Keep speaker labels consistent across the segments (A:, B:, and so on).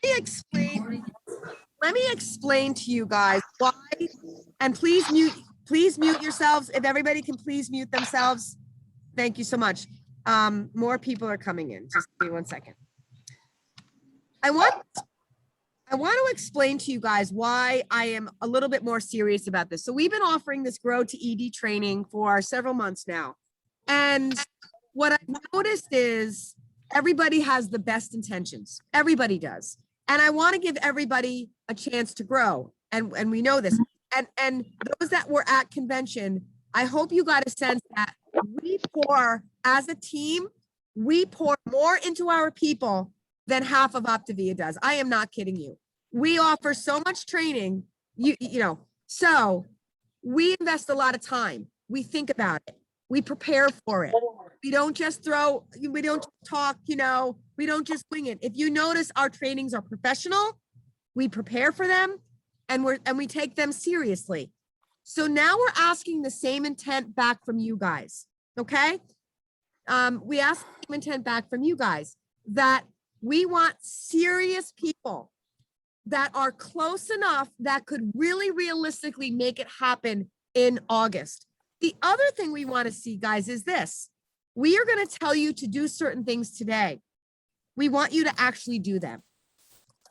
A: me explain. Let me explain to you guys why. And please mute yourselves. If everybody can please mute themselves. Thank you so much. More people are coming in. Just give me 1 second. I want to explain to you guys why I am a little bit more serious about this. So we've been offering this Grow to ED training for several months now. And what I've noticed is everybody has the best intentions. Everybody does. And I want to give everybody a chance to grow. And we know this. And those that were at convention, I hope you got a sense that we pour, as a team, we pour more into our people than half of Optavia does. I am not kidding you. We offer so much training, you know, so we invest a lot of time. We think about it. We prepare for it. We don't just we don't talk, you know, we don't just wing it. If you notice, our trainings are professional. We prepare for them and we take them seriously. So now we're asking the same intent back from you guys. Okay. We ask the same intent back from you guys that we want serious people that are close enough that could really realistically make it happen in August. The other thing we want to see, guys, is this. We are going to tell you to do certain things today. We want you to actually do them.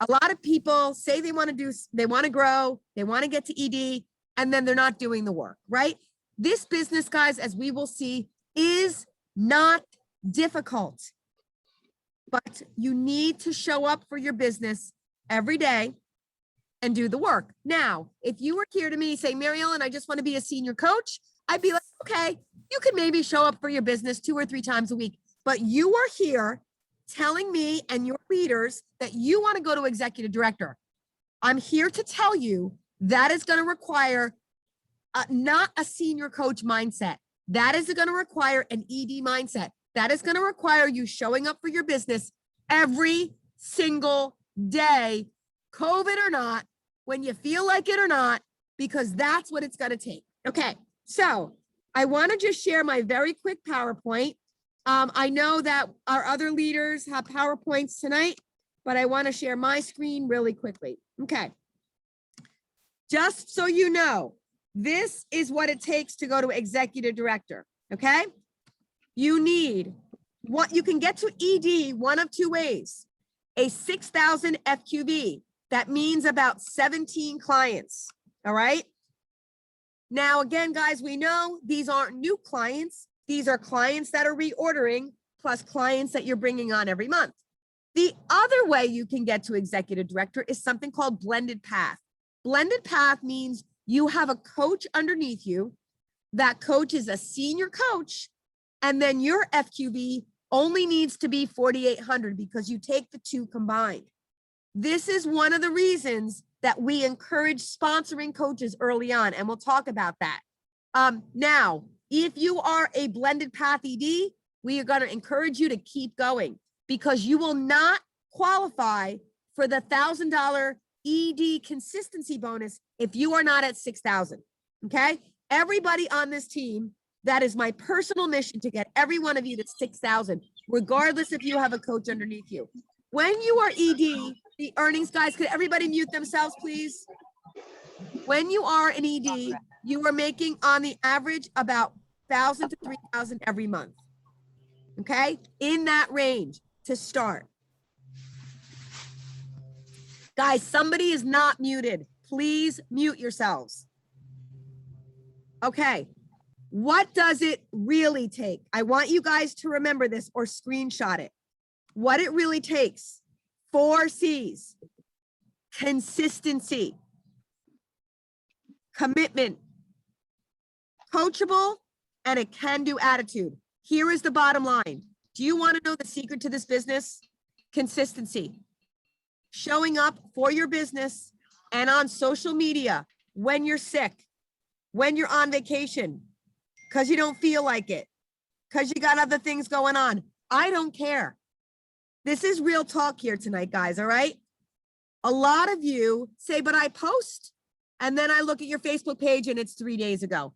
A: A lot of people say they want to grow, they want to get to ED, and then they're not doing the work, right? This business, guys, as we will see, is not difficult, but you need to show up for your business every day and do the work. Now, if you were here to me say, Mary Ellen, I just want to be a senior coach, I'd be like, okay, you could maybe show up for your business 2 or 3 times a week, but you are here telling me and your leaders that you want to go to executive director. I'm here to tell you that is going to require not a senior coach mindset. That is going to require an ED mindset. That is going to require you showing up for your business every single day, COVID or not, when you feel like it or not, because that's what it's going to take. Okay, so I want to just share my very quick PowerPoint. I know that our other leaders have PowerPoints tonight, but I want to share my screen really quickly. Okay. Just so you know, this is what it takes to go to executive director. Okay. You need what you can get to ED one of 2 ways. A 6,000 FQV. That means about 17 clients. All right. Now, again, guys, we know these aren't new clients. These are clients that are reordering plus clients that you're bringing on every month. The other way you can get to executive director is something called blended path. Blended path means you have a coach underneath you. That coach is a senior coach. And then your FQV only needs to be 4,800 because you take the 2 combined. This is one of the reasons that we encourage sponsoring coaches early on, and we'll talk about that. Now, if you are a blended path ED, we are going to encourage you to keep going because you will not qualify for the $1,000 ED consistency bonus if you are not at 6,000. Okay. Everybody on this team, that is my personal mission to get every one of you to 6,000, regardless if you have a coach underneath you. When you are ED, the earnings, guys, could everybody mute themselves, please? When you are an ED, you are making on the average about 1,000 to 3,000 every month. Okay, in that range to start. Guys, somebody is not muted. Please mute yourselves. Okay, what does it really take? I want you guys to remember this or screenshot it. What it really takes, 4 C's: consistency, commitment, coachable, and a can-do attitude. Here is the bottom line. Do you want to know the secret to this business? Consistency. Showing up for your business and on social media when you're sick, when you're on vacation, because you don't feel like it, because you got other things going on. I don't care. This is real talk here tonight, guys, all right? A lot of you say, but I post, and then I look at your Facebook page and it's 3 days ago.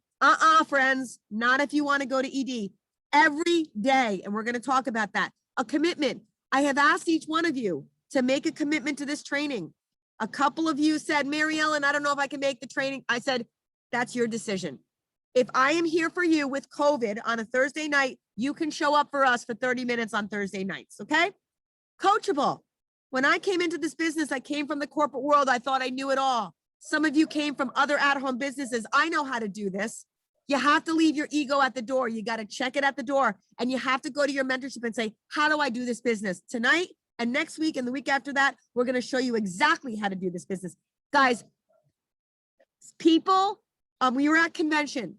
A: Friends, not if you want to go to ED. Every day, and we're going to talk about that. A commitment. I have asked each one of you, to make a commitment to this training. A couple of you said, Mary Ellen, I don't know if I can make the training. I said, that's your decision. If I am here for you with COVID on a Thursday night, you can show up for us for 30 minutes on Thursday nights, okay? Coachable. When I came into this business, I came from the corporate world. I thought I knew it all. Some of you came from other at-home businesses. I know how to do this. You have to leave your ego at the door. You got to check it at the door, and you have to go to your mentorship and say, how do I do this business tonight? And next week and the week after that, we're going to show you exactly how to do this business. Guys, people, we were at convention.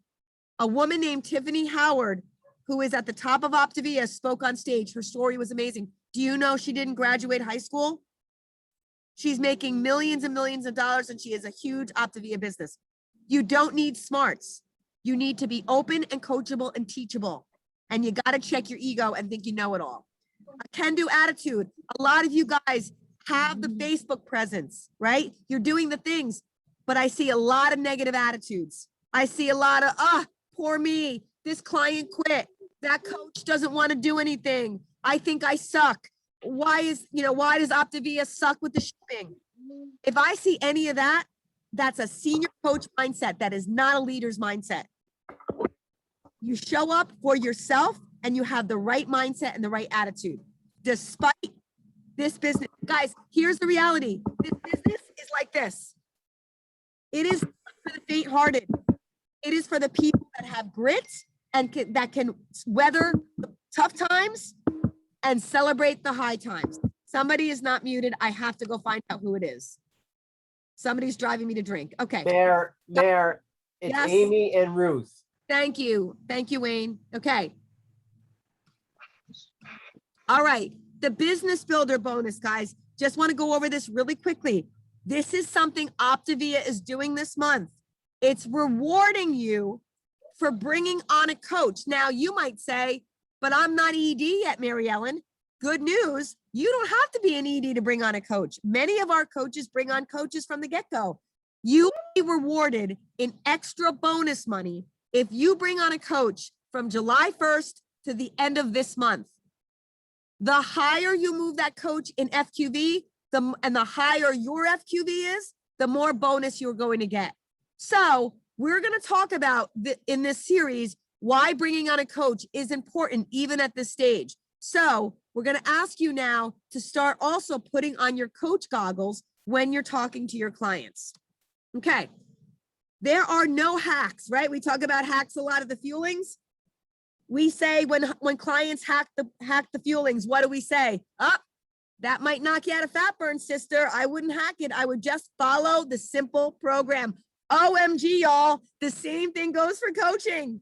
A: A woman named Tiffany Howard, who is at the top of Optavia, spoke on stage. Her story was amazing. Do you know she didn't graduate high school? She's making millions and millions of dollars, and she is a huge Optavia business. You don't need smarts. You need to be open and coachable and teachable. And you got to check your ego and think you know it all. A can-do attitude. A lot of you guys have the Facebook presence, right? You're doing the things, but I see a lot of negative attitudes. I see a lot of, poor me. This client quit. That coach doesn't want to do anything. I think I suck. Why does Optavia suck with the shipping? If I see any of that, that's a senior coach mindset. That is not a leader's mindset. You show up for yourself and you have the right mindset and the right attitude. Despite this business, guys, here's the reality. This business is like this. It is for the faint-hearted. It is for the people that have grit and that can weather the tough times and celebrate the high times. Somebody is not muted. I have to go find out who it is. Somebody's driving me to drink. Okay.
B: Mayor, it's
A: Yes.
B: Amy and Ruth.
A: Thank you. Thank you, Wayne. Okay. All right. The business builder bonus, guys. Just want to go over this really quickly. This is something Optavia is doing this month. It's rewarding you for bringing on a coach. Now, you might say, but I'm not ED yet, Mary Ellen. Good news. You don't have to be an ED to bring on a coach. Many of our coaches bring on coaches from the get-go. You will be rewarded in extra bonus money if you bring on a coach from July 1st to the end of this month. The higher you move that coach in FQV, and the higher your FQV is, the more bonus you're going to get. So we're going to talk about in this series why bringing on a coach is important even at this stage. So we're going to ask you now to start also putting on your coach goggles when you're talking to your clients. Okay. There are no hacks, right? We talk about hacks a lot of the fuelings. We say when clients hack the fuelings, what do we say? That might knock you out of fat burn, sister. I wouldn't hack it. I would just follow the simple program. OMG, y'all. The same thing goes for coaching.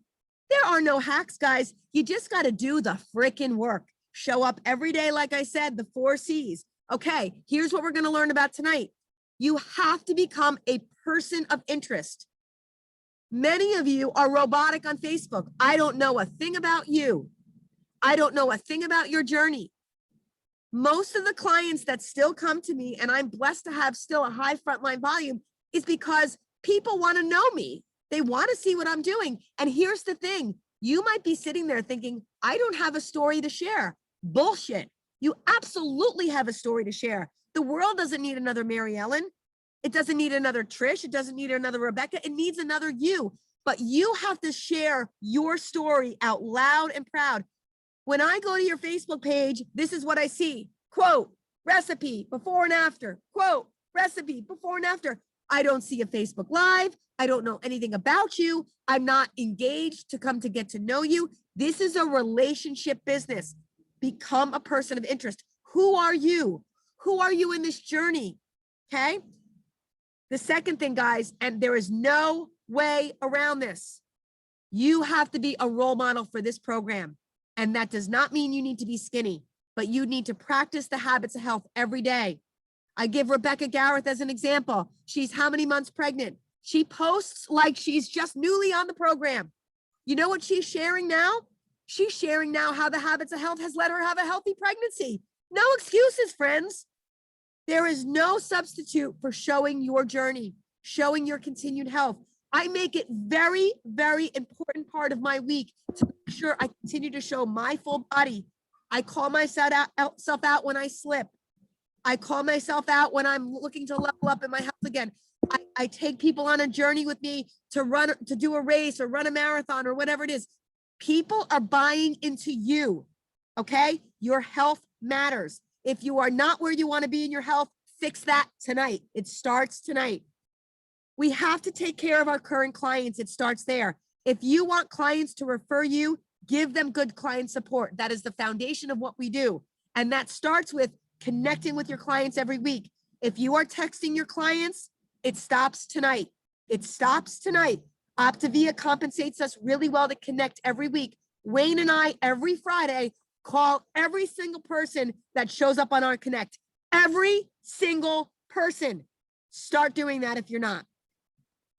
A: There are no hacks, guys. You just got to do the freaking work. Show up every day, like I said, the 4 C's. Okay, here's what we're going to learn about tonight. You have to become a person of interest. Many of you are robotic on Facebook. I don't know a thing about you. I don't know a thing about your journey. Most of the clients that still come to me, and I'm blessed to have still a high frontline volume, is because people want to know me. They want to see what I'm doing. And here's the thing. You might be sitting there thinking, I don't have a story to share. Bullshit. You absolutely have a story to share. The world doesn't need another Mary Ellen. It doesn't need another Trish. It doesn't need another Rebecca. It needs another you. But you have to share your story out loud and proud. When I go to your Facebook page, this is what I see. Quote, recipe before and after. Quote, recipe before and after. I don't see a Facebook Live. I don't know anything about you. I'm not engaged to come to get to know you. This is a relationship business. Become a person of interest. Who are you? Who are you in this journey? Okay. The second thing, guys, and there is no way around this. You have to be a role model for this program. And that does not mean you need to be skinny, but you need to practice the habits of health every day. I give Rebecca Gareth as an example. She's how many months pregnant? She posts like she's just newly on the program. You know what she's sharing now? She's sharing now how the habits of health has let her have a healthy pregnancy. No excuses, friends. There is no substitute for showing your journey, showing your continued health. I make it very, very important part of my week to make sure I continue to show my full body. I call myself out when I slip. I call myself out when I'm looking to level up in my health again. I take people on a journey with me to do a race or run a marathon or whatever it is. People are buying into you. Okay. Your health matters. If you are not where you want to be in your health, fix that tonight. It starts tonight. We have to take care of our current clients. It starts there. If you want clients to refer you, give them good client support. That is the foundation of what we do. And that starts with connecting with your clients every week. If you are texting your clients, it stops tonight. It stops tonight. Optavia compensates us really well to connect every week. Wayne and I, every Friday, call every single person that shows up on our Connect. Every single person. Start doing that if you're not.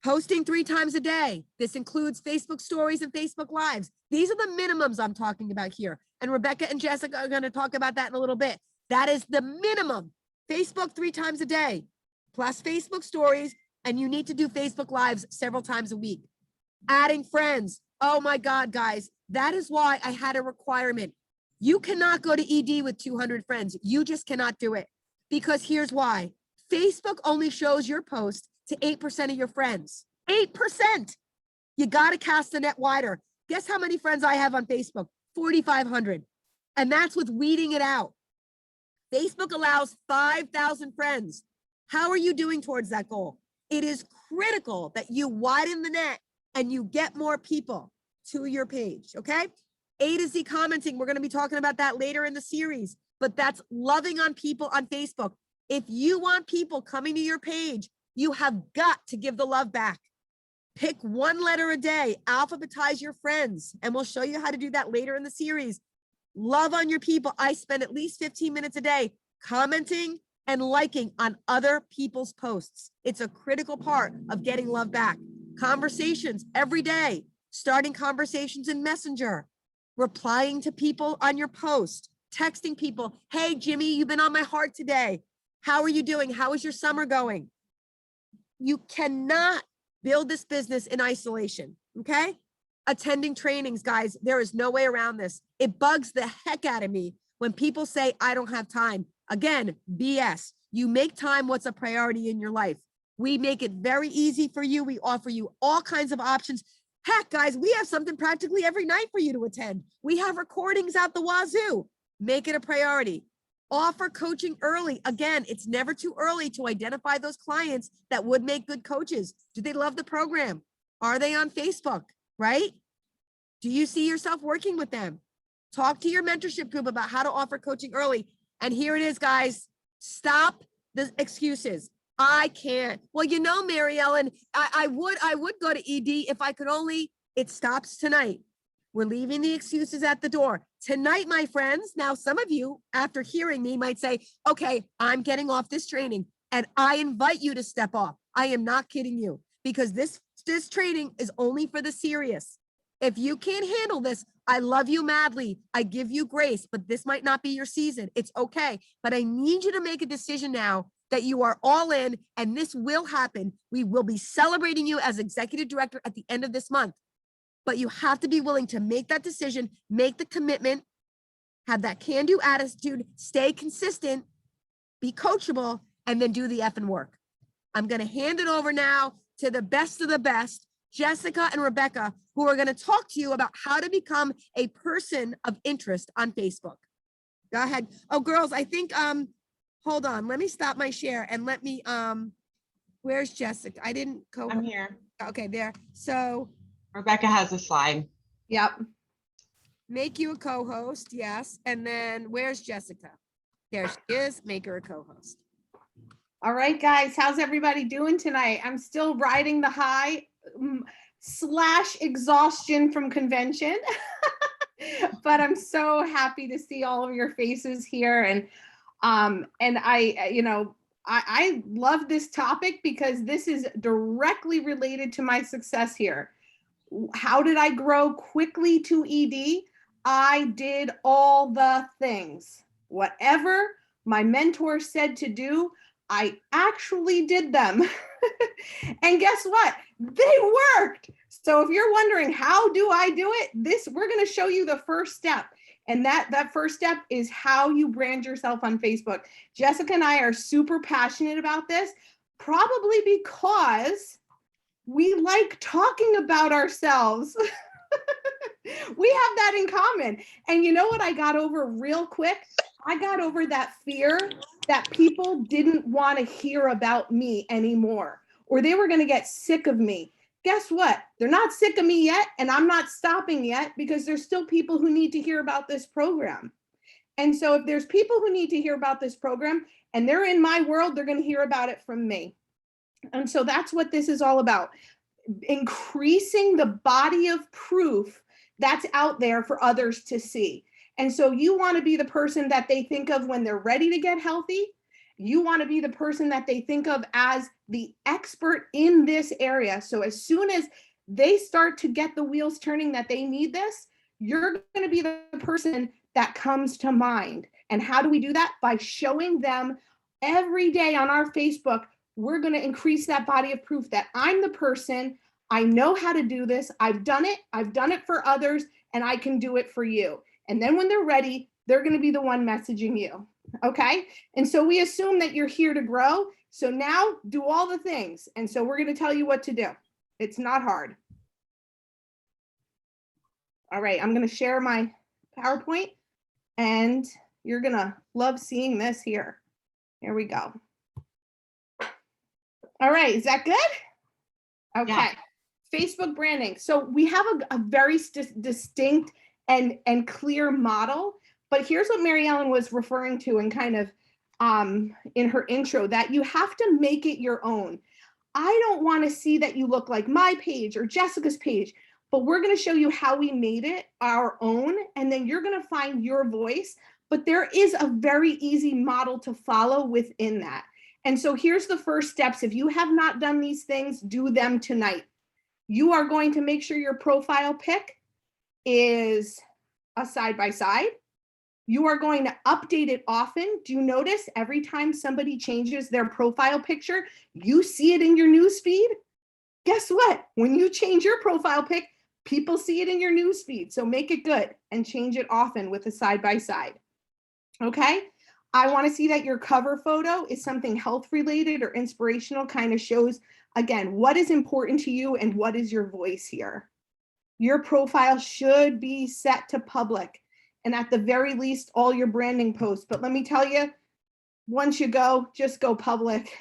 A: Posting 3 times a day. This includes Facebook stories and Facebook lives. These are the minimums I'm talking about here. And Rebecca and Jessica are going to talk about that in a little bit. That is the minimum. Facebook 3 times a day, plus Facebook stories. And you need to do Facebook lives several times a week. Adding friends. Oh my God, guys. That is why I had a requirement. You cannot go to ED with 200 friends. You just cannot do it. Because here's why. Facebook only shows your post to 8% of your friends. 8%. You got to cast the net wider. Guess how many friends I have on Facebook? 4,500. And that's with weeding it out. Facebook allows 5,000 friends. How are you doing towards that goal? It is critical that you widen the net and you get more people to your page, okay? A to Z commenting, we're going to be talking about that later in the series, but that's loving on people on Facebook. If you want people coming to your page, you have got to give the love back. Pick 1 letter a day, alphabetize your friends, and we'll show you how to do that later in the series. Love on your people. I spend at least 15 minutes a day commenting and liking on other people's posts. It's a critical part of getting love back. Conversations every day, starting conversations in Messenger, replying to people on your post, texting people, hey, Jimmy, you've been on my heart today. How are you doing? How is your summer going? You cannot build this business in isolation, okay? Attending trainings, guys, there is no way around this. It bugs the heck out of me when people say, I don't have time. Again, BS. You make time what's a priority in your life. We make it very easy for you. We offer you all kinds of options. Heck, guys, we have something practically every night for you to attend. We have recordings out the wazoo. Make it a priority. Offer coaching early. Again, it's never too early to identify those clients that would make good coaches. Do they love the program? Are they on Facebook, right? Do you see yourself working with them? Talk to your mentorship group about how to offer coaching early. And here it is, guys. Stop the excuses. I can't. Well, you know, Mary Ellen, I would go to ED if I could only. It stops tonight. We're leaving the excuses at the door. Tonight, my friends, now some of you, after hearing me, might say, okay, I'm getting off this training, and I invite you to step off. I am not kidding you, because this training is only for the serious. If you can't handle this, I love you madly. I give you grace, but this might not be your season. It's okay. But I need you to make a decision now that you are all in, and this will happen. We will be celebrating you as executive director at the end of this month. But you have to be willing to make that decision, make the commitment, have that can-do attitude, stay consistent, be coachable, and then do the effing work. I'm going to hand it over now to the best of the best, Jessica and Rebecca, who are going to talk to you about how to become a person of interest on Facebook. Go ahead. Oh, girls, I think, hold on. Let me stop my share and let me, where's Jessica? I didn't go.
C: I'm here.
A: Okay, there. So
C: Rebecca has a slide.
D: Yep.
A: make you a co-host, yes. And then where's Jessica? There she is. Make her a co-host.
D: All right, guys, how's everybody doing tonight? I'm still riding the high / exhaustion from convention, but I'm so happy to see all of your faces here. And I love this topic because this is directly related to my success here. How did I grow quickly to ED? I did all the things. Whatever my mentor said to do, I actually did them. And guess what? They worked. So if you're wondering, how do I do it? We're going to show you the first step. And that first step is how you brand yourself on Facebook. Jessica and I are super passionate about this, probably because we like talking about ourselves. We have that in common. And you know what I got over real quick? I got over that fear that people didn't want to hear about me anymore, or they were going to get sick of me. Guess what? They're not sick of me yet, and I'm not stopping yet, because there's still people who need to hear about this program. And so if there's people who need to hear about this program and they're in my world, they're going to hear about it from me. And so that's what this is all about. Increasing the body of proof that's out there for others to see. And so you want to be the person that they think of when they're ready to get healthy. You want to be the person that they think of as the expert in this area. So as soon as they start to get the wheels turning that they need this, you're going to be the person that comes to mind. And how do we do that? By showing them every day on our Facebook. We're going to increase that body of proof that I'm the person, I know how to do this, I've done it for others, and I can do it for you. And then when they're ready, they're going to be the one messaging you. Okay. And so we assume that you're here to grow. So now do all the things. And so we're going to tell you what to do. It's not hard. All right. I'm going to share my PowerPoint, and you're going to love seeing this here. Here we go. All right. Is that good? Okay.
C: Yeah.
D: Facebook branding. So we have a very distinct and clear model, but here's what Mary Ellen was referring to and kind of in her intro, that you have to make it your own. I don't want to see that you look like my page or Jessica's page, but we're going to show you how we made it our own, and then you're going to find your voice. But there is a very easy model to follow within that. And so here's the first steps. If you have not done these things, do them tonight. You are going to make sure your profile pic is a side-by-side. You are going to update it often. Do you notice every time somebody changes their profile picture, you see it in your newsfeed? Guess what? When you change your profile pic, people see it in your newsfeed. So make it good and change it often with a side-by-side. Okay? I want to see that your cover photo is something health related or inspirational, kind of shows, again, what is important to you and what is your voice here. Your profile should be set to public, and at the very least, all your branding posts. But let me tell you, once you go, just go public.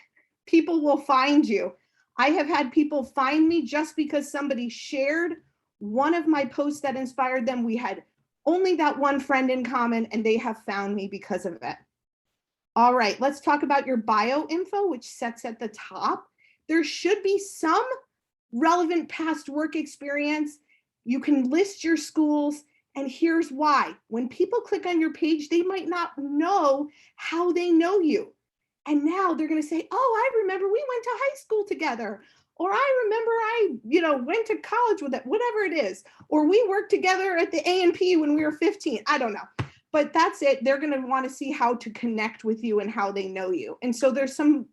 D: People will find you. I have had people find me just because somebody shared one of my posts that inspired them. We had only that one friend in common, and they have found me because of it. All right, let's talk about your bio info, which sits at the top. There should be some relevant past work experience. You can list your schools, and here's why. When people click on your page, they might not know how they know you. And now they're going to say, oh, I remember we went to high school together. Or I remember I, went to college with it, whatever it is. Or we worked together at the A&P when we were 15. I don't know. But that's it. They're going to want to see how to connect with you and how they know you. And so there's some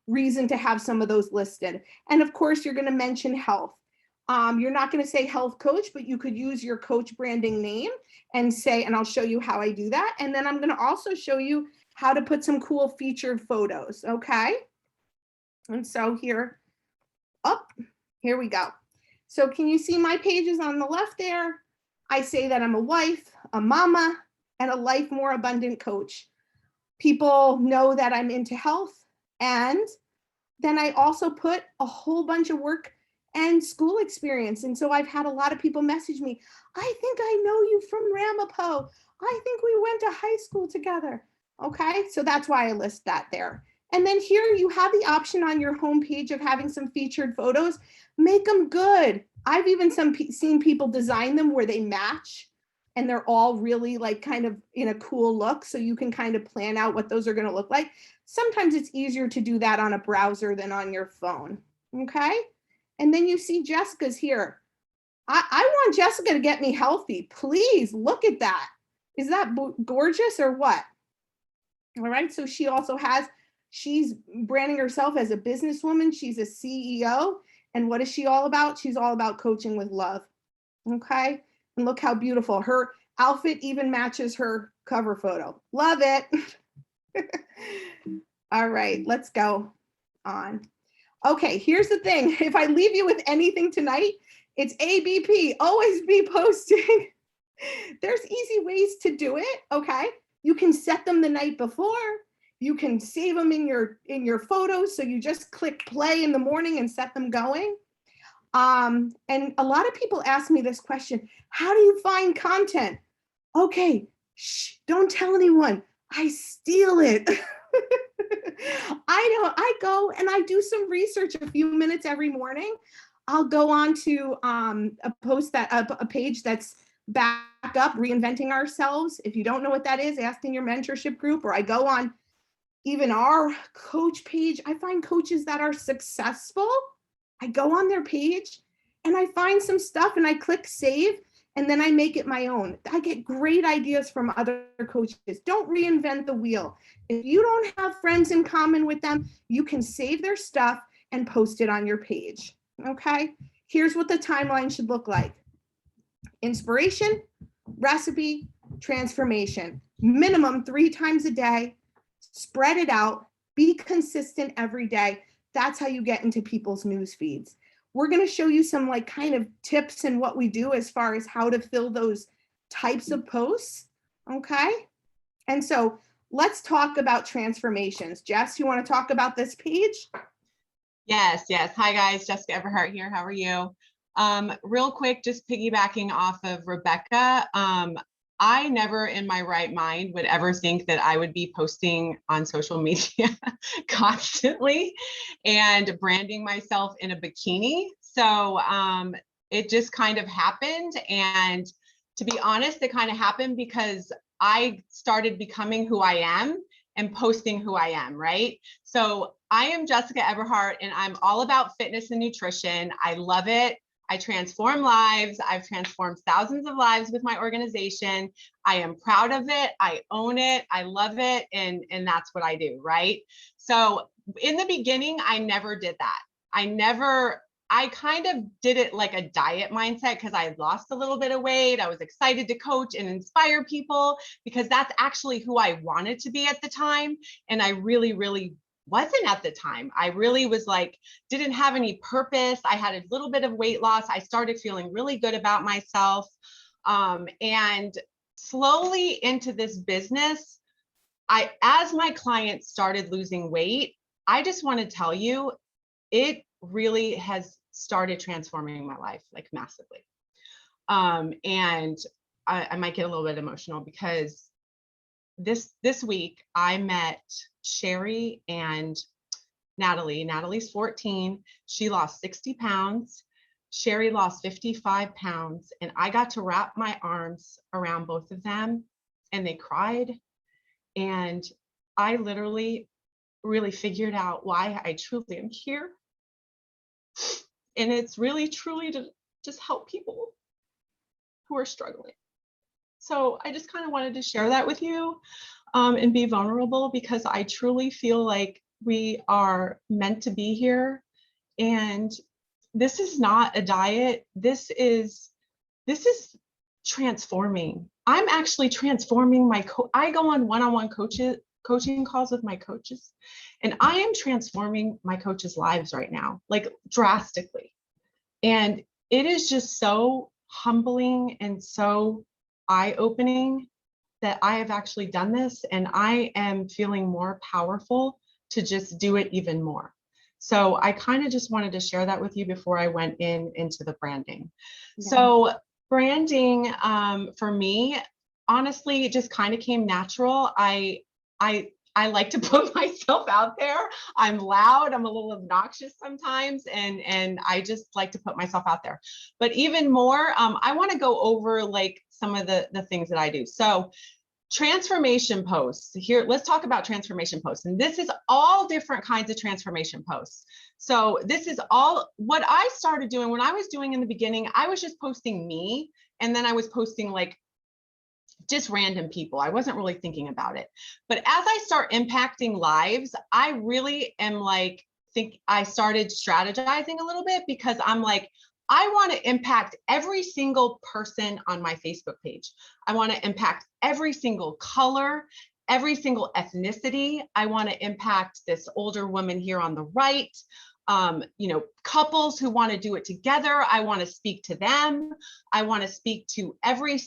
D: reason to have some of those listed. And of course, you're going to mention health. You're not going to say health coach, but you could use your coach branding name and say, and I'll show you how I do that. And then I'm going to also show you how to put some cool featured photos. Okay. And so here we go. So can you see my pages on the left there? I say that I'm a wife, a mama, and a life more abundant coach. People know that I'm into health. And then I also put a whole bunch of work and school experience. And so I've had a lot of people message me, I think I know you from Ramapo. I think we went to high school together. Okay, so that's why I list that there. And then here you have the option on your homepage of having some featured photos. Make them good. I've even seen people design them where they match and they're all really like kind of in a cool look. So you can kind of plan out what those are going to look like. Sometimes it's easier to do that on a browser than on your phone. Okay. And then you see Jessica's here. I want Jessica to get me healthy. Please look at that. Is that gorgeous or what? All right. So she also she's branding herself as a businesswoman. She's a CEO. And what is she all about? She's all about coaching with love. Okay. And look how beautiful. Her Outfit even matches her cover photo. Love it. All right, let's go on. Okay, here's the thing. If I leave you with anything tonight, it's ABP. Always be posting. There's easy ways to do it, okay? You can set them the night before. You can save them in your photos. So you just click play in the morning and set them going. And a lot of people ask me this question: how do you find content? Okay, shh, don't tell anyone. I steal it. I go and I do some research a few minutes every morning. I'll go on to a page that's back up, Reinventing Ourselves. If you don't know what that is, ask in your mentorship group. Or I go on even our coach page. I find coaches that are successful. I go on their page and I find some stuff and I click save, and then I make it my own. I get great ideas from other coaches. Don't reinvent the wheel. If you don't have friends in common with them, you can save their stuff and post it on your page. Okay, here's what the timeline should look like: inspiration, recipe, transformation. Minimum 3 times a day. Spread it out. Be consistent every day. That's how you get into people's news feeds. We're going to show you some like kind of tips and what we do as far as how to fill those types of posts. Okay. And so let's talk about transformations. Jess, you want to talk about this page?
C: Yes, yes. Hi guys, Jessica Everhart here. How are you? Real quick, just piggybacking off of Rebecca. I never in my right mind would ever think that I would be posting on social media constantly and branding myself in a bikini. So it just kind of happened. And to be honest, it kind of happened because I started becoming who I am and posting who I am, right? So I am Jessica Everhart and I'm all about fitness and nutrition. I love it. I transform lives. I've transformed thousands of lives with my organization. I am proud of it. I own it. I love it. And that's what I do, right? So in the beginning, I never did that. I kind of did it like a diet mindset because I had lost a little bit of weight. I was excited to coach and inspire people because that's actually who I wanted to be at the time. And I really, really wasn't at the time. I really was like, didn't have any purpose. I had a little bit of weight loss. I started feeling really good about myself. And slowly into this business, as my clients started losing weight, I just want to tell you, it really has started transforming my life like massively. And I might get a little bit emotional because this week I met Sherry and Natalie. Natalie's 14. She lost 60 pounds. Sherry lost 55 pounds. And I got to wrap my arms around both of them and they cried. And I literally really figured out why I truly am here. And it's really, truly to just help people who are struggling. So I just kind of wanted to share that with you and be vulnerable because I truly feel like we are meant to be here. And this is not a diet. This is transforming. I'm actually transforming I go on one-on-one coaching calls with my coaches, and I am transforming my coaches' lives right now, like drastically. And it is just so humbling and so eye-opening that I have actually done this, and I am feeling more powerful to just do it even more. So I kind of just wanted to share that with you before I went into the branding. Yeah. So branding for me, honestly, it just kind of came natural. I like to put myself out there. I'm loud, I'm a little obnoxious sometimes, and I just like to put myself out there. But even more, I want to go over like some of the things that I do. So transformation posts here, let's talk about transformation posts. And this is all different kinds of transformation posts. So this is all what I started doing when I was doing in the beginning. I was just posting me, and then I was posting like just random people. I wasn't really thinking about it. But as I start impacting lives, I really am like, I started strategizing a little bit because I'm like, I want to impact every single person on my Facebook page. I want to impact every single color, every single ethnicity. I want to impact this older woman here on the right. Couples who want to do it together. I want to speak to them. I want to speak to every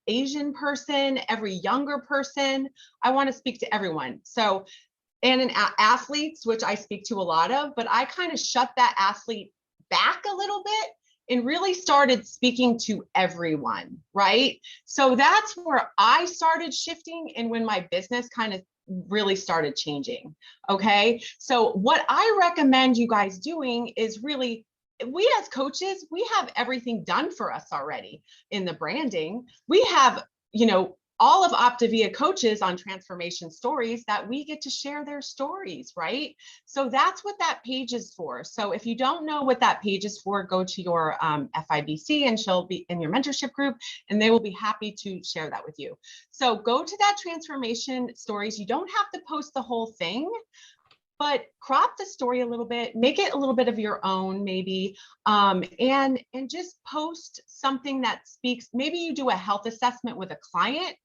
C: Asian person, every younger person. I want to speak to everyone. So, and in athletes, which I speak to a lot of, but I kind of shut that athlete back a little bit and really started speaking to everyone, right? So that's where I started shifting and when my business kind of really started changing. Okay. So what I recommend you guys doing is really, we as coaches, we have everything done for us already in the branding. We have, all of Optavia coaches on transformation stories that we get to share their stories, right? So that's what that page is for. So if you don't know what that page is for, go to your FIBC and she'll be in your mentorship group and they will be happy to share that with you. So go to that transformation stories. You don't have to post the whole thing, but crop the story a little bit, make it a little bit of your own maybe, and just post something that speaks. Maybe you do a health assessment with a client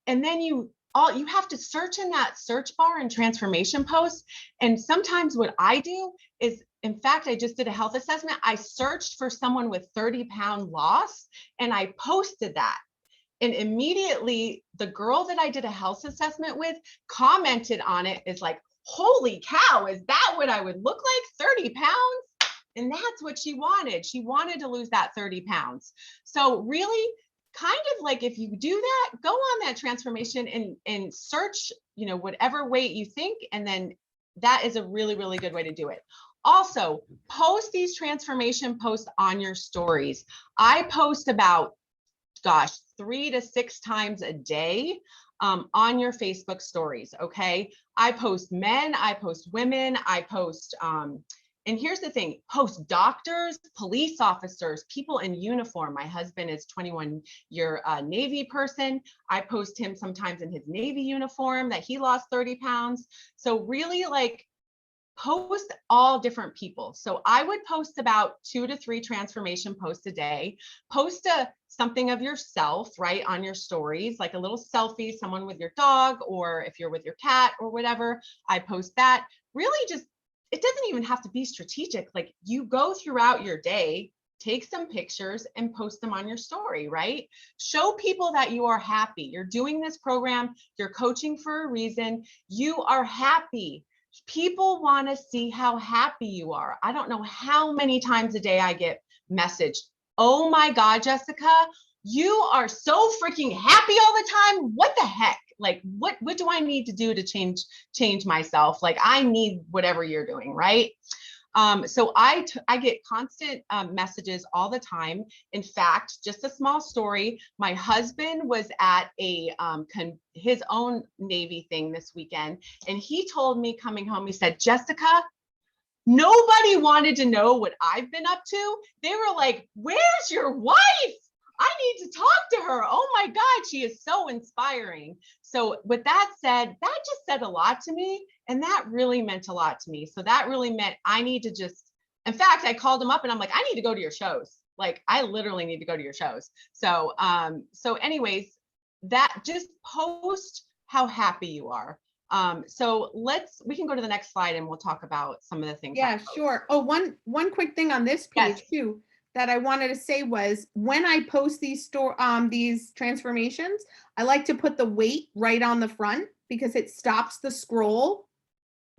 C: and then you have to search in that search bar in transformation posts. And sometimes what I do is, in fact, I just did a health assessment. I searched for someone with 30-pound loss and I posted that. And immediately the girl that I did a health assessment with commented on it, is like, holy cow, is that what I would look like? 30 pounds? And that's what she wanted. She wanted to lose that 30 pounds. So really kind of like, if you do that, go on that transformation and search, whatever weight you think. And then that is a really, really good way to do it. Also, post these transformation posts on your stories. I post about, 3 to 6 times a day on your Facebook stories. Okay. I post men, I post women, I post, and here's the thing, post doctors, police officers, people in uniform. My husband is 21-year Navy person. I post him sometimes in his Navy uniform that he lost 30 pounds. So really post all different people. So I would post about 2 to 3 transformation posts a day. Post something of yourself, right, on your stories, like a little selfie, someone with your dog, or if you're with your cat or whatever, I post that. Really just, it doesn't even have to be strategic. Like you go throughout your day, take some pictures and post them on your story, right? Show people that you are happy. You're doing this program, you're coaching for a reason, you are happy. People want to see how happy you are. I don't know how many times a day I get messaged, oh my God, Jessica, you are so freaking happy all the time. What the heck? Like, what do I need to do to change myself? Like, I need whatever you're doing, right? So I get constant messages all the time. In fact, just a small story. My husband was at his own Navy thing this weekend, and he told me coming home, he said, Jessica, nobody wanted to know what I've been up to. They were like, where's your wife? I need to talk to her. Oh my God, she is so inspiring. So with that said, that just said a lot to me. And that really meant a lot to me. So that really meant I need to just, in fact, I called him up and I'm like, I need to go to your shows. Like, I literally need to go to your shows. So, anyways, that just post how happy you are. So we can go to the next slide and we'll talk about some of the things.
D: Yeah, sure. Oh, one quick thing on this page
C: Yes.
D: too, that I wanted to say was when I post these transformations, I like to put the weight right on the front because it stops the scroll.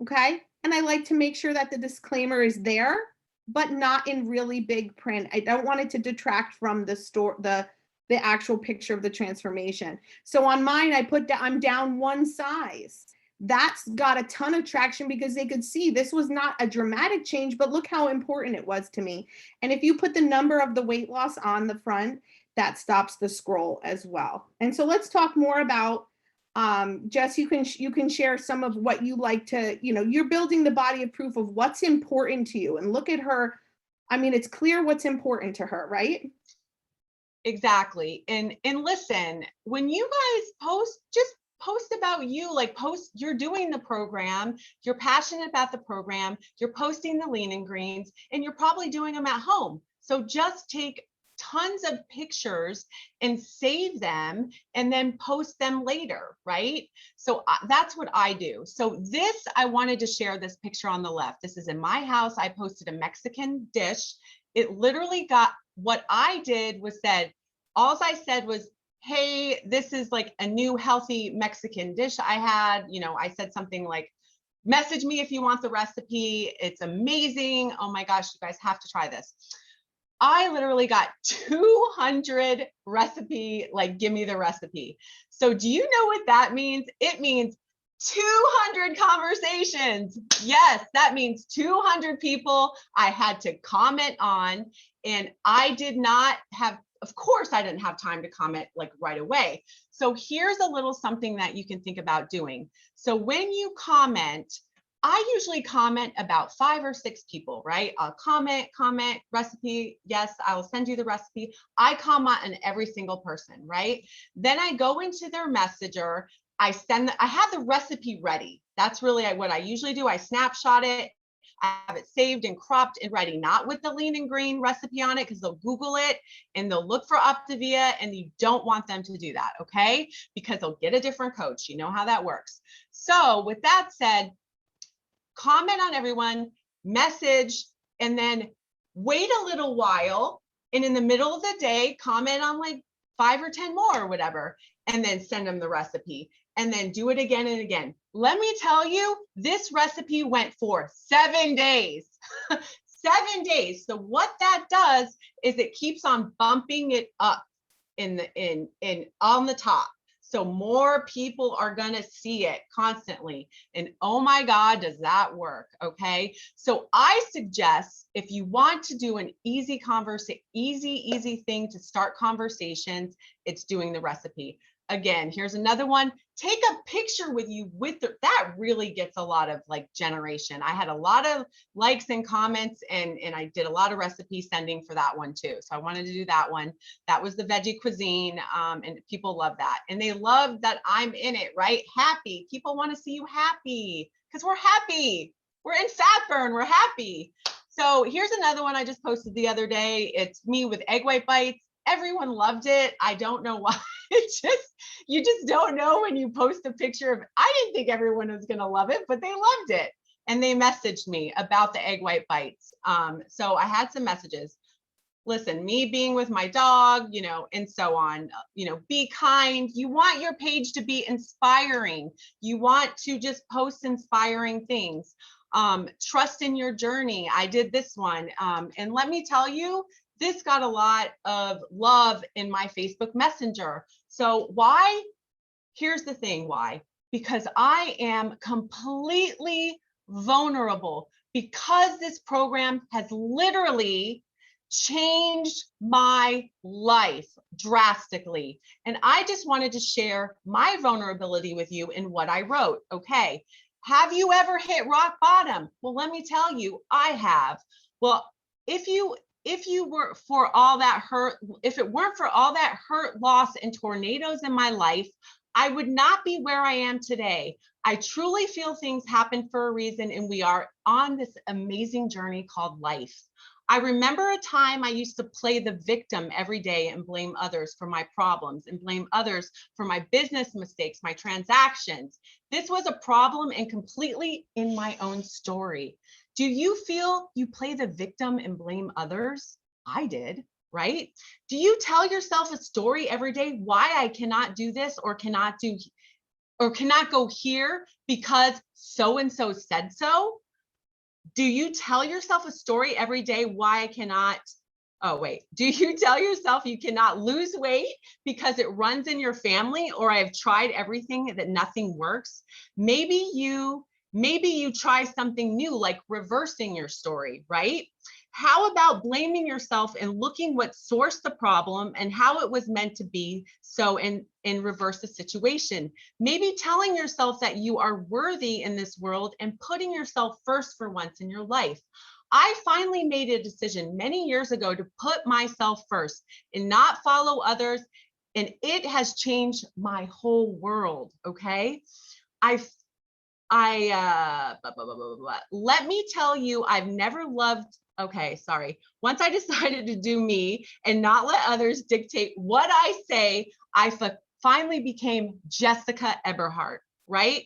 D: Okay. And I like to make sure that the disclaimer is there, but not in really big print. I don't want it to detract from the actual picture of the transformation. So on mine, I'm down 1 size. That's got a ton of traction because they could see this was not a dramatic change, but look how important it was to me. And if you put the number of the weight loss on the front, that stops the scroll as well. And so let's talk more about, Jess, you can share some of what you like to, you're building the body of proof of what's important to you, and look at her. I mean, it's clear what's important to her, right?
C: Exactly. And listen, when you guys post, just post about you, like you're doing the program, you're passionate about the program, you're posting the lean and greens, and you're probably doing them at home. So just take tons of pictures and save them and then post them later, right? So that's what I do. So this, I wanted to share this picture on the left. This is in my house. I posted a Mexican dish. It literally got, what I did was said, all I said was, hey, this is like a new healthy Mexican dish I had. You know, I said something like, message me if you want the recipe. It's amazing. Oh my gosh, you guys have to try this. I literally got 200 recipe, like, give me the recipe. So do you know what that means? It means 200 conversations. Yes, that means 200 people I had to comment on. And I did not have, of course, I didn't have time to comment like right away. So here's a little something that you can think about doing. So when you comment, I usually comment about 5 or 6 people, right? I'll comment, recipe. Yes, I will send you the recipe. I comment on every single person, right? Then I go into their messenger. I have the recipe ready. That's really what I usually do. I snapshot it. I have it saved and cropped and ready, not with the lean and green recipe on it, because they'll Google it and they'll look for Optavia, and you don't want them to do that, okay? Because they'll get a different coach. You know how that works. So with that said, comment on everyone, message, and then wait a little while. And in the middle of the day, comment on like 5 or 10 more or whatever, and then send them the recipe, and then do it again and again. Let me tell you, this recipe went for 7 days. 7 days. So what that does is it keeps on bumping it up on the top. So more people are going to see it constantly. And oh my God, does that work? Okay. So I suggest, if you want to do an easy thing to start conversations, it's doing the recipe. Again, here's another one. Take a picture with you that really gets a lot of like generation. I had a lot of likes and comments, and I did a lot of recipe sending for that one too. So I wanted to do that one. That was the veggie cuisine, and people love that. And they love that I'm in it, right? Happy. People want to see you happy because we're happy. We're in fat burn. We're happy. So here's another one I just posted the other day. It's me with egg white bites. Everyone loved it. I don't know why. You just don't know when you post a picture of, I didn't think everyone was going to love it, but they loved it. And they messaged me about the egg white bites. So I had some messages. Listen, me being with my dog, you know, and so on, you know, be kind. You want your page to be inspiring. You want to just post inspiring things. Trust in your journey. I did this one. And let me tell you, this got a lot of love in my Facebook Messenger. So why? Here's the thing, why? Because I am completely vulnerable, because this program has literally changed my life drastically. And I just wanted to share my vulnerability with you in what I wrote. Okay. Have you ever hit rock bottom? Well, let me tell you, I have. Well, if it weren't for all that hurt, loss, and tornadoes in my life, I would not be where I am today. I truly feel things happen for a reason, and we are on this amazing journey called life. I remember a time I used to play the victim every day and blame others for my problems and blame others for my business mistakes, my transactions. This was a problem and completely in my own story. Do you feel you play the victim and blame others? I did, right? Do you tell yourself a story every day why I cannot do this or cannot go here because so-and-so said so? Do you tell yourself a story every day why I cannot? Oh, wait. Do you tell yourself you cannot lose weight because it runs in your family, or I've tried everything that nothing works? Maybe you try something new, like reversing your story, right? How about blaming yourself and looking what sourced the problem and how it was meant to be, so and reverse the situation? Maybe telling yourself that you are worthy in this world and putting yourself first for once in your life. I finally made a decision many years ago to put myself first and not follow others, and it has changed my whole world, okay? Let me tell you, I've never loved, okay, sorry. Once I decided to do me and not let others dictate what I say, I finally became Jessica Eberhardt, right?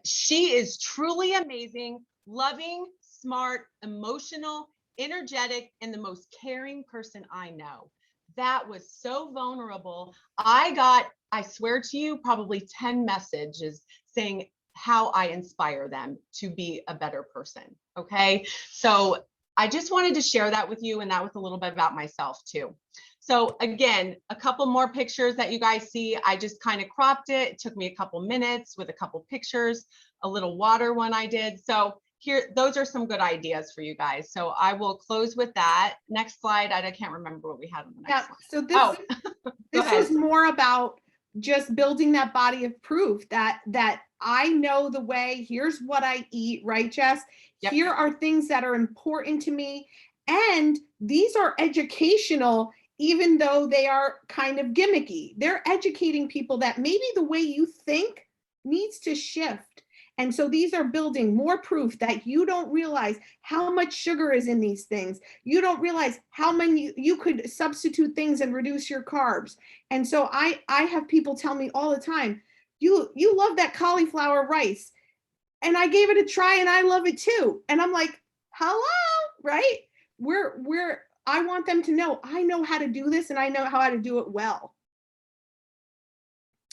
C: She is truly amazing, loving, smart, emotional, energetic, and the most caring person I know. That was so vulnerable. I swear to you, probably 10 messages saying how I inspire them to be a better person. Okay. So I just wanted to share that with you, and that was a little bit about myself too. So again, a couple more pictures that you guys see. I just kind of cropped it. It took me a couple minutes with a couple pictures, a little water one I did. So here, those are some good ideas for you guys. So I will close with that. Next slide. I can't remember what we had on the next slide.
D: So
C: Oh,
D: this was more about just building that body of proof that I know the way. Here's what I eat, right, Jess?
C: Yep.
D: Here are things that are important to me. And these are educational, even though they are kind of gimmicky. They're educating people that maybe the way you think needs to shift. And so these are building more proof that you don't realize how much sugar is in these things. You don't realize how many you could substitute things and reduce your carbs. And so I have people tell me all the time, you love that cauliflower rice. And I gave it a try and I love it too. And I'm like, hello, right? I want them to know I know how to do this and I know how to do it well.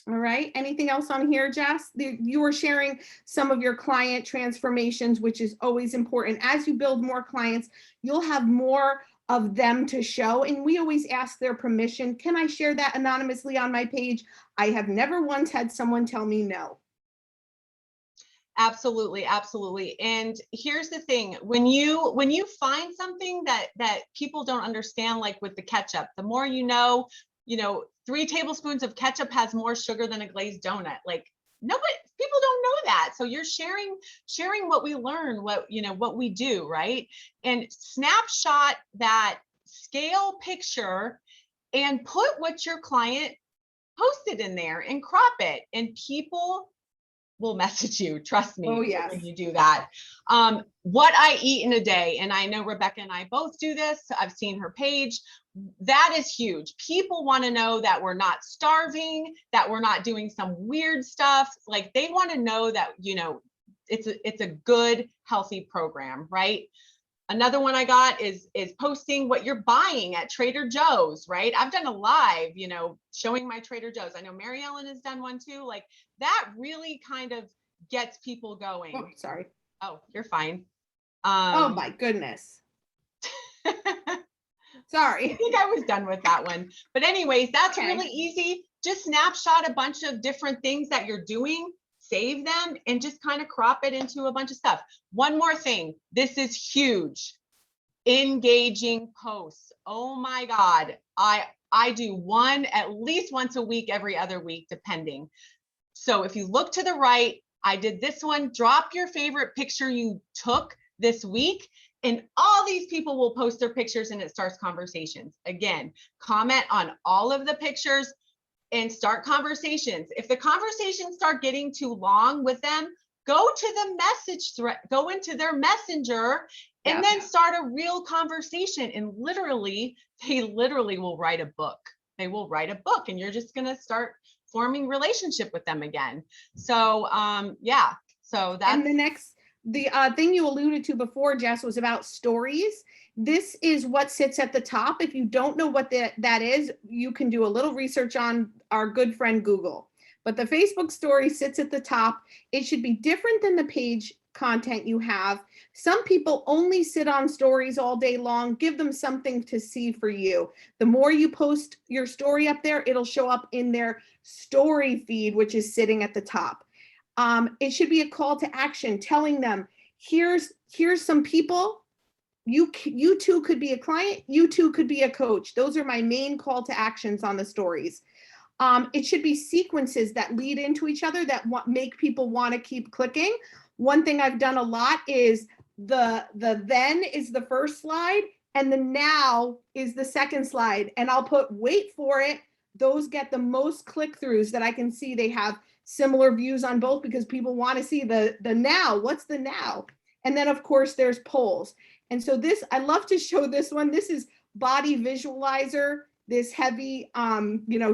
D: All right. Anything else on here, Jess? You were sharing some of your client transformations, which is always important. As you build more clients, you'll have more of them to show. And we always ask their permission. Can I share that anonymously on my page? I have never once had someone tell me no.
C: Absolutely, absolutely. And here's the thing, when you find something that people don't understand, like with the ketchup, the more you know, 3 tablespoons of ketchup has more sugar than a glazed donut. Like people don't know that. So you're sharing what we learn, what we do, right? And snapshot that scale picture and put what your client posted in there and crop it, and people will message you. Trust me.
D: Oh, yes.
C: When you do that. What I eat in a day, and I know Rebecca and I both do this. I've seen her page. That is huge. People want to know that we're not starving, that we're not doing some weird stuff. Like they want to know that, it's a good, healthy program, right? Another one I got is posting what you're buying at Trader Joe's, right? I've done a live, showing my Trader Joe's. I know Mary Ellen has done one too. Like that really kind of gets people going.
D: Oh, sorry.
C: Oh, you're fine.
D: Oh my goodness. Sorry.
C: I think I was done with that one. But anyways, that's
D: Okay.
C: really easy. Just snapshot a bunch of different things that you're doing, save them, and just kind of crop it into a bunch of stuff. One more thing. This is huge. Engaging posts. Oh my God. I do one at least once a week, every other week, depending. So if you look to the right, I did this one. Drop your favorite picture you took this week, and all these people will post their pictures and it starts conversations. Again, comment on all of the pictures and start conversations. If the conversations start getting too long with them, go to the message thread, go into their messenger, and then start a real conversation. And they literally will write a book. They will write a book, and you're just going to start forming relationship with them again. So yeah, so that's.
D: And the thing you alluded to before, Jess, was about stories. This is what sits at the top. If you don't know what that is, you can do a little research on our good friend Google. But the Facebook story sits at the top. It should be different than the page content you have. Some people only sit on stories all day long. Give them something to see for you. The more you post your story up there, it'll show up in their story feed, which is sitting at the top. It should be a call to action, telling them, here's some people. You too could be a client. You too could be a coach. Those are my main call to actions on the stories. It should be sequences that lead into each other that make people want to keep clicking. One thing I've done a lot is the then is the first slide and the now is the second slide. And I'll put wait for it. Those get the most click-throughs that I can see. They have similar views on both because people want to see the now. What's the now? And then of course there's polls. And so this, I love to show this one. This is body visualizer, this heavy,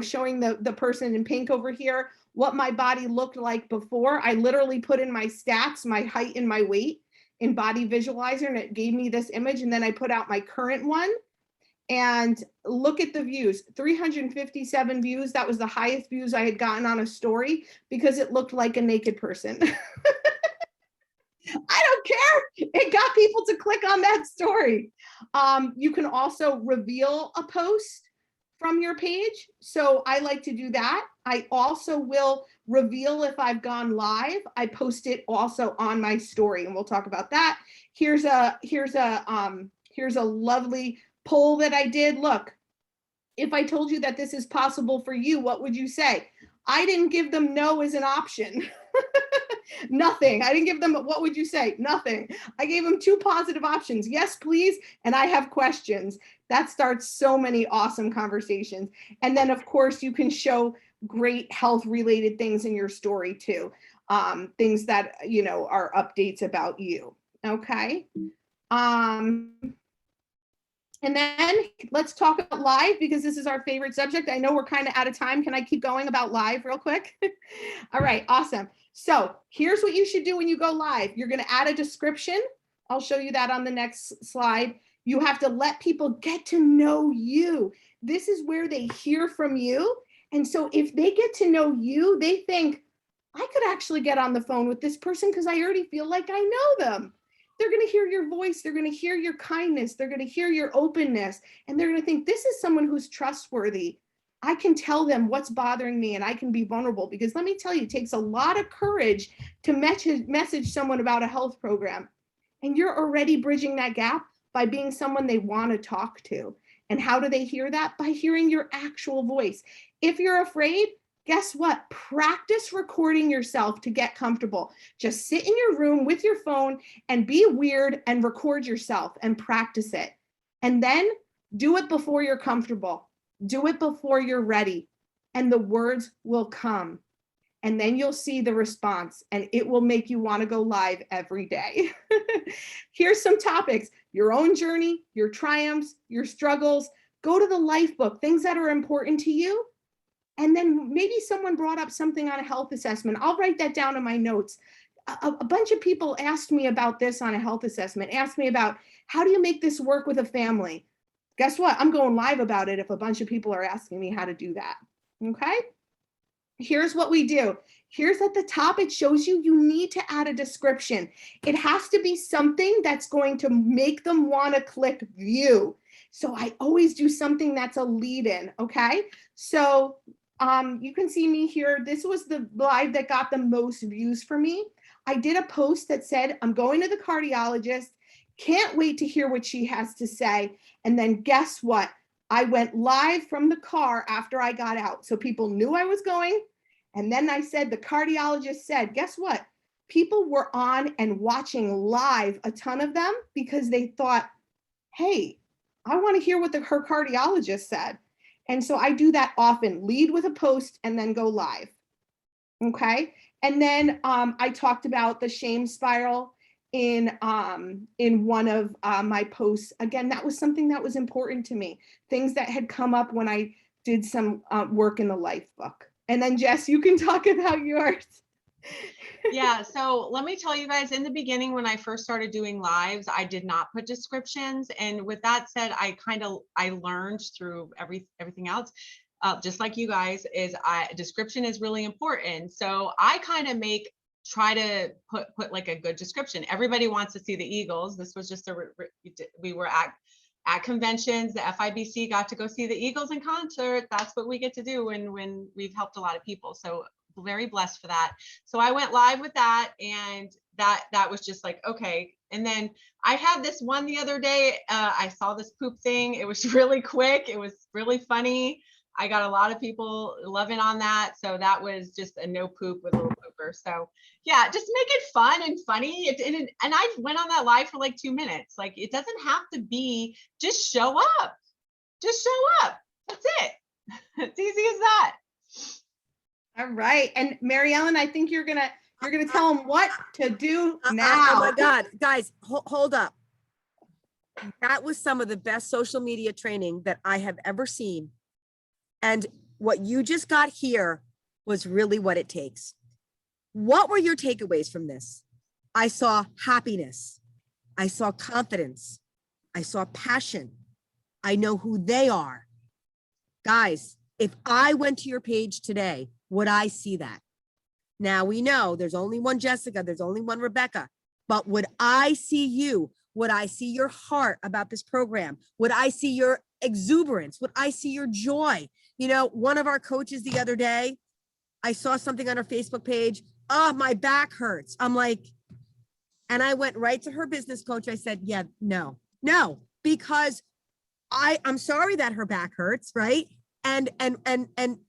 D: showing the person in pink over here, what my body looked like before. I literally put in my stats, my height and my weight in body visualizer, and it gave me this image. And then I put out my current one. And look at the views, 357 views. That was the highest views I had gotten on a story because it looked like a naked person. I don't care. It got people to click on that story. You can also reveal a post from your page. So I like to do that. I also will reveal if I've gone live. I post it also on my story, and we'll talk about that. Here's a lovely poll that I did. Look, if I told you that this is possible for you, what would you say? I didn't give them no as an option. Nothing. I didn't give them, what would you say? Nothing. I gave them 2 positive options. Yes, please. And I have questions. That starts so many awesome conversations. And then of course you can show great health related things in your story too. Things that, are updates about you. Okay. And then let's talk about live because this is our favorite subject. I know we're kind of out of time. Can I keep going about live real quick? All right, awesome. So here's what you should do when you go live. You're going to add a description. I'll show you that on the next slide. You have to let people get to know you. This is where they hear from you. And so if they get to know you, they think, I could actually get on the phone with this person because I already feel like I know them. They're going to hear your voice. They're going to hear your kindness. They're going to hear your openness. And they're going to think, this is someone who's trustworthy. I can tell them what's bothering me and I can be vulnerable. Because let me tell you, it takes a lot of courage to message someone about a health program. And you're already bridging that gap by being someone they want to talk to. And how do they hear that? By hearing your actual voice. If you're afraid, guess what? Practice recording yourself to get comfortable. Just sit in your room with your phone and be weird and record yourself and practice it. And then do it before you're comfortable. Do it before you're ready. And the words will come. And then you'll see the response and it will make you want to go live every day. Here's some topics: your own journey, your triumphs, your struggles. Go to the life book, things that are important to you. And then maybe someone brought up something on a health assessment. I'll write that down in my notes. A bunch of people asked me about this on a health assessment, asked me about how do you make this work with a family? Guess what? I'm going live about it if a bunch of people are asking me how to do that. Okay. Here's what we do. Here's at the top, it shows you need to add a description. It has to be something that's going to make them want to click view. So I always do something that's a lead in. Okay. So you can see me here. This was the live that got the most views for me. I did a post that said, I'm going to the cardiologist. Can't wait to hear what she has to say. And then guess what? I went live from the car after I got out. So people knew I was going. And then I said, the cardiologist said, guess what? People were on and watching live, a ton of them, because they thought, hey, I want to hear what her cardiologist said. And so I do that often, lead with a post and then go live. Okay. And then I talked about the shame spiral in one of my posts. Again, that was something that was important to me. Things that had come up when I did some work in the life book. And then Jess, you can talk about yours.
C: Yeah, so let me tell you guys, in the beginning, when I first started doing lives, I did not put descriptions. And with that said, I learned through everything else, just like you guys, description is really important. So I kind of try to put like a good description. Everybody wants to see the Eagles. This was just we were at conventions. The FIBC got to go see the Eagles in concert. That's what we get to do when we've helped a lot of people. So very blessed for that. So I went live with that, and that was just like, okay. And then I had this one the other day. I saw this poop thing. It was really quick. It was really funny. I got a lot of people loving on that. So that was just a no poop with a little pooper. So yeah, just make it fun and funny. And I went on that live for like 2 minutes. Like, it doesn't have to be, just show up. Just show up. That's it. It's easy as that.
D: All right. And Mary Ellen, I think you're gonna tell them what to do now.
A: Oh my God, guys, hold up. That was some of the best social media training that I have ever seen. And what you just got here was really what it takes. What were your takeaways from this? I saw happiness. I saw confidence. I saw passion. I know who they are. Guys, if I went to your page today, would I see that? Now we know there's only one Jessica, there's only one Rebecca, but would I see you? Would I see your heart about this program? Would I see your exuberance? Would I see your joy? You know, one of our coaches the other day, I saw something on her Facebook page. Oh, my back hurts. I'm like, and I went right to her business coach. I said, yeah, no, because I'm sorry that her back hurts, right? And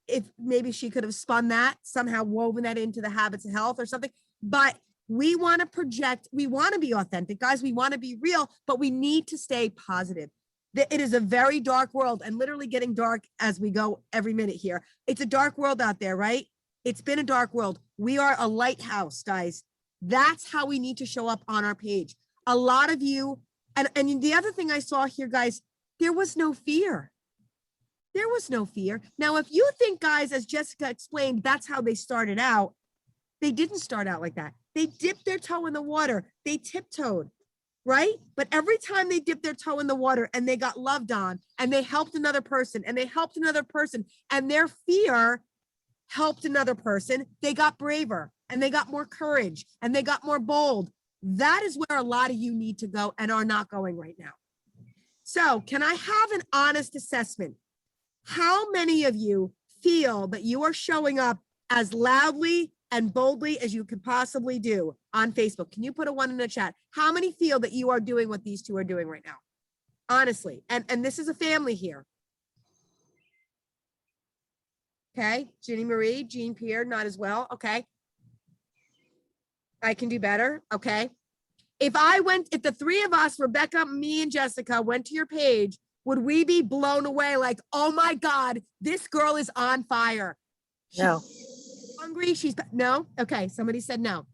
A: if maybe she could have spun that, somehow woven that into the habits of health or something, but we want to project, we want to be authentic, guys. We want to be real, but we need to stay positive. It is a very dark world and literally getting dark as we go every minute here. It's a dark world out there, right? It's been a dark world. We are a lighthouse, guys. That's how we need to show up on our page. A lot of you, and the other thing I saw here, guys, there was no fear. There was no fear. Now, if you think, guys, as Jessica explained, that's how they started out, they didn't start out like that. They dipped their toe in the water. They tiptoed, right? But every time they dipped their toe in the water and they got loved on and they helped another person and they helped another person and their fear helped another person, they got braver and they got more courage and they got more bold. That is where a lot of you need to go and are not going right now. So can I have an honest assessment? How many of you feel that you are showing up as loudly and boldly as you could possibly do on Facebook? Can you put a 1 in the chat? How many feel that you are doing what these two are doing right now? Honestly, and this is a family here. Okay, Ginny Marie, Jean Pierre, not as well. Okay. I can do better. Okay. If the three of us, Rebecca, me, and Jessica went to your page, would we be blown away like, oh my God, this girl is on fire?
E: No,
A: Hungry, no? Okay, somebody said no.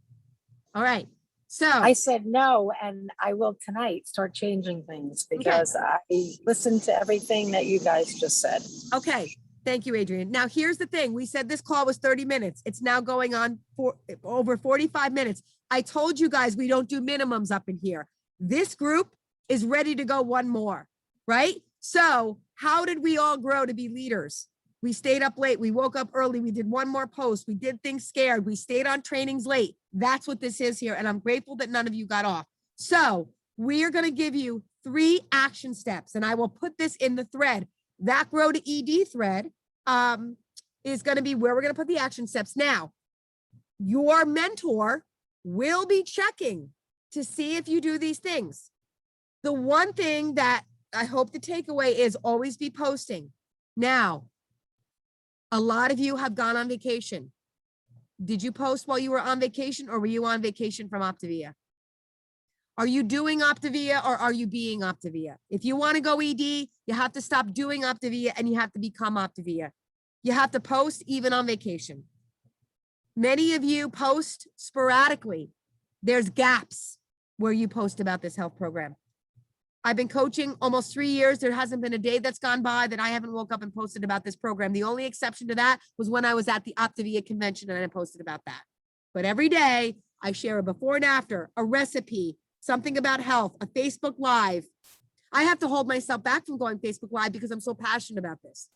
A: All right, so.
E: I said no, and I will tonight start changing things because I listened to everything that you guys just said.
A: Okay, thank you, Adrian. Now, here's the thing. We said this call was 30 minutes. It's now going on for over 45 minutes. I told you guys we don't do minimums up in here. This group is ready to go one more, right? So how did we all grow to be leaders? We stayed up late. We woke up early. We did one more post. We did things scared. We stayed on trainings late. That's what this is here. And I'm grateful that none of you got off. So we are going to give you 3 action steps. And I will put this in the thread. That Grow to ED thread is going to be where we're going to put the action steps. Now, your mentor will be checking to see if you do these things. The one thing that I hope the takeaway is always be posting. Now, a lot of you have gone on vacation. Did you post while you were on vacation or were you on vacation from Optavia? Are you doing Optavia or are you being Optavia? If you want to go ED, you have to stop doing Optavia and you have to become Optavia. You have to post even on vacation. Many of you post sporadically. There's gaps where you post about this health program. I've been coaching almost 3 years. There hasn't been a day that's gone by that I haven't woke up and posted about this program. The only exception to that was when I was at the Optavia convention and I posted about that. But every day I share a before and after, a recipe, something about health, a Facebook Live. I have to hold myself back from going Facebook Live because I'm so passionate about this.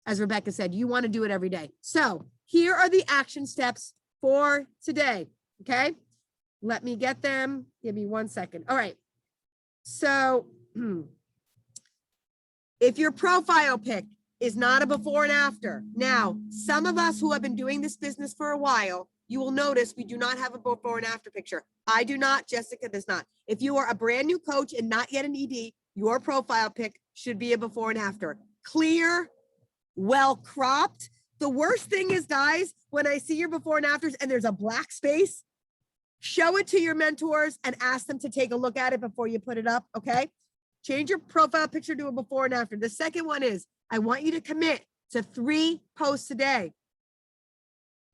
A: As Rebecca said, you want to do it every day. So here are the action steps for today. Okay. Let me get them. Give me 1 second. All right. So if your profile pic is not a before and after, now, some of us who have been doing this business for a while, you will notice we do not have a before and after picture. I do not, Jessica does not. If you are a brand new coach and not yet an ED, your profile pic should be a before and after. Clear, well cropped. The worst thing is, guys, when I see your before and afters and there's a black space, show it to your mentors and ask them to take a look at it before you put it up, okay? Change your profile picture to a before and after. The second one is, I want you to commit to 3 posts a day.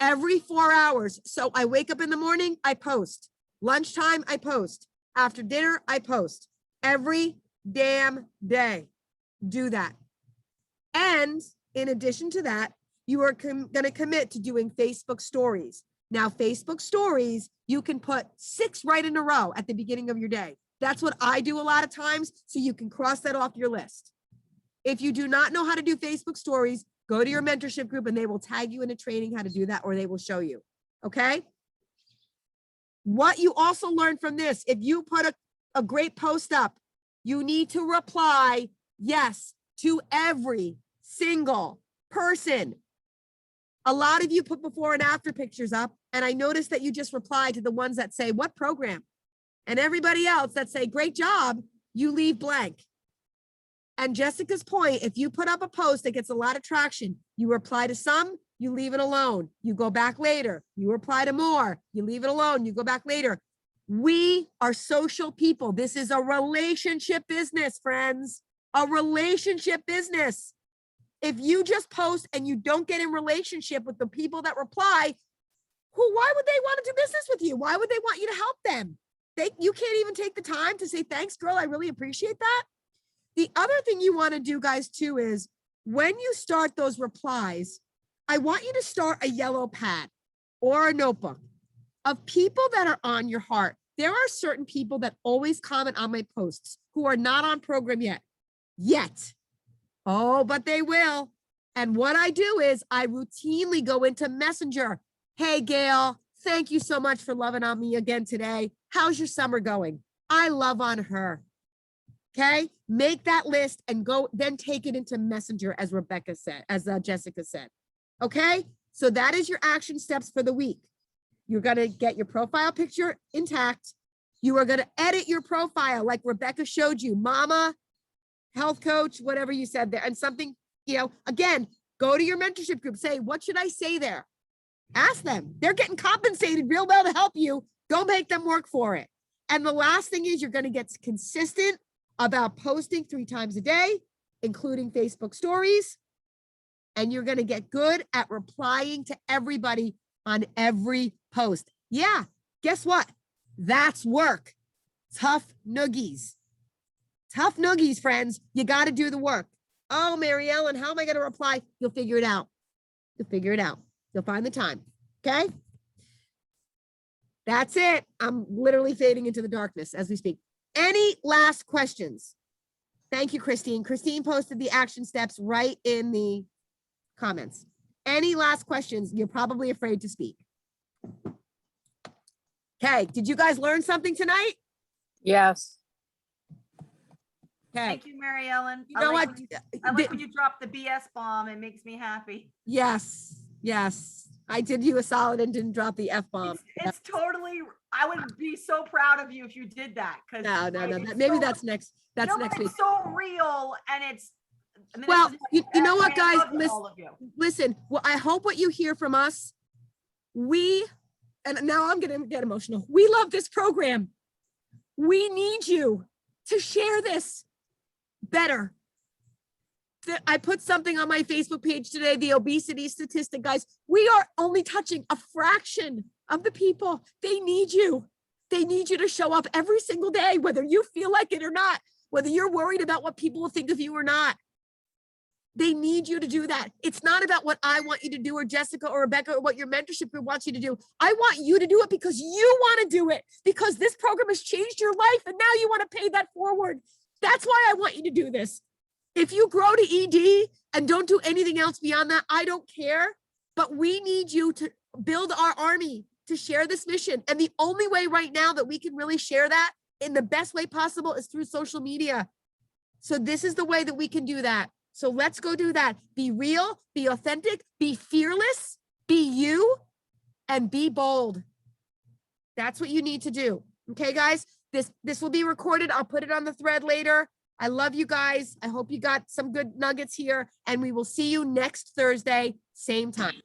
A: every 4 hours. So I wake up in the morning, I post. Lunchtime, I post. After dinner, I post. Every damn day. Do that. And in addition to that, you are going to commit to doing Facebook stories. Now, Facebook stories, you can put 6 right in a row at the beginning of your day. That's what I do a lot of times, so you can cross that off your list. If you do not know how to do Facebook stories, go to your mentorship group and they will tag you into training how to do that, or they will show you. Okay? What you also learn from this, if you put a great post up, you need to reply yes to every single person. A lot of you put before and after pictures up, and I noticed that you just reply to the ones that say, what program? And everybody else that say, great job, you leave blank. And Jessica's point, if you put up a post that gets a lot of traction, you reply to some, you leave it alone. You go back later. You reply to more. You leave it alone. You go back later. We are social people. This is a relationship business, friends. A relationship business. If you just post and you don't get in relationship with the people that reply, why would they want to do business with you? Why would they want you to help them? You can't even take the time to say, thanks, girl. I really appreciate that. The other thing you want to do, guys, too, is when you start those replies, I want you to start a yellow pad or a notebook of people that are on your heart. There are certain people that always comment on my posts who are not on program yet. Oh, but they will. And what I do is I routinely go into Messenger. Hey, Gail, thank you so much for loving on me again today. How's your summer going? I love on her. Okay, make that list and go, then take it into Messenger, as Rebecca said, as Jessica said. Okay, so that is your action steps for the week. You're going to get your profile picture intact. You are going to edit your profile like Rebecca showed you, mama, health coach, whatever you said there, and something, again, go to your mentorship group, say, what should I say there? Ask them. They're getting compensated real well to help you. Go make them work for it. And the last thing is you're going to get consistent about posting 3 times a day, including Facebook stories. And you're going to get good at replying to everybody on every post. Yeah, guess what? That's work. Tough noogies. Tough noogies, friends. You got to do the work. Oh, Mary Ellen, how am I going to reply? You'll figure it out. You'll figure it out. You'll find the time. Okay? That's it. I'm literally fading into the darkness as we speak. Any last questions? Thank you, Christine. Christine posted the action steps right in the comments. Any last questions? You're probably afraid to speak. Okay, did you guys learn something tonight?
E: Yes.
A: Okay.
F: Thank you, Mary Ellen.
A: You know what?
F: I like when you drop the BS bomb. It makes me happy.
A: Yes, yes. I did you a solid and didn't drop the F-bomb.
F: It's totally, I would be so proud of you if you did that.
A: No. Maybe that's next. That's next week.
F: It's so real and it's. I mean,
A: Well,
F: this is-
A: you know what,
F: I
A: guys?
F: love all of you.
A: Listen, well, I hope what you hear from us, and now I'm going to get emotional. We love this program. We need you to share this better. I put something on my Facebook page today, the obesity statistic, guys. We are only touching a fraction of the people. They need you. They need you to show up every single day, whether you feel like it or not, whether you're worried about what people will think of you or not. They need you to do that. It's not about what I want you to do or Jessica or Rebecca or what your mentorship group wants you to do. I want you to do it because you want to do it, because this program has changed your life and now you want to pay that forward. That's why I want you to do this. If you grow to ED and don't do anything else beyond that, I don't care, but we need you to build our army to share this mission. And the only way right now that we can really share that in the best way possible is through social media. So this is the way that we can do that. So let's go do that. Be real, be authentic, be fearless, be you, and be bold. That's what you need to do. Okay, guys? This will be recorded. I'll put it on the thread later. I love you guys. I hope you got some good nuggets here, and we will see you next Thursday, same time.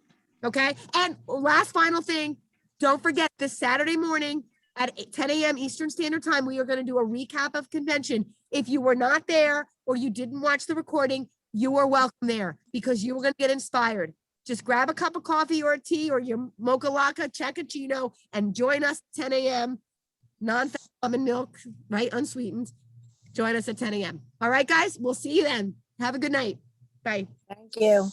A: Okay? And last final thing, don't forget this Saturday morning at 10 a.m. Eastern Standard Time, we are going to do a recap of convention. If you were not there or you didn't watch the recording, you are welcome there because you are going to get inspired. just grab a cup of coffee or a tea or your mocha latte, cappuccino, and join us 10 a.m. Non-fat almond milk, right? Unsweetened. Join us at 10 a.m. All right, guys, we'll see you then. Have a good night. Bye.
E: Thank you.